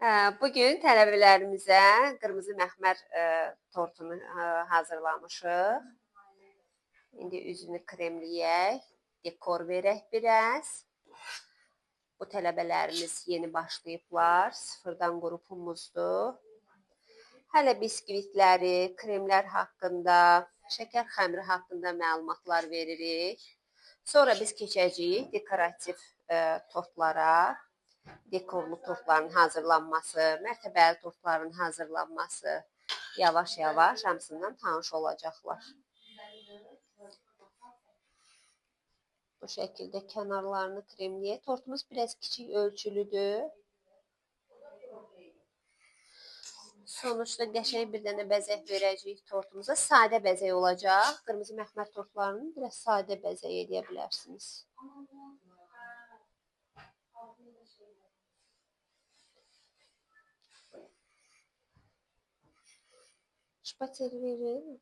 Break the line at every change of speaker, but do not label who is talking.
Bugün tələbələrimizə qırmızı məxmər tortunu hazırlamışıq. İndi üzünü kremləyək, dekor verək biraz. Bu tələbələrimiz yeni başlayıblar, sıfırdan qrupumuzdur. Hələ biskvitləri, kremlər haqqında, şəkər xəmiri haqqında məlumatlar veririk. Sonra biz keçəcəyik dekorativ tortlara. Dekorlu tortların hazırlanması, mərtəbəli tortların hazırlanması yavaş-yavaş hamısından tanış olacaqlar. Bu şəkildə kənarlarını kremləyək. Tortumuz biraz kiçik ölçülüdür. Sonuçda qəşəng bir dənə bəzək verəcəyik tortumuza. Sadə bəzək olacaq. Qırmızı məxmər tortlarını biraz sadə bəzək edə bilərsiniz. Şpatel verin.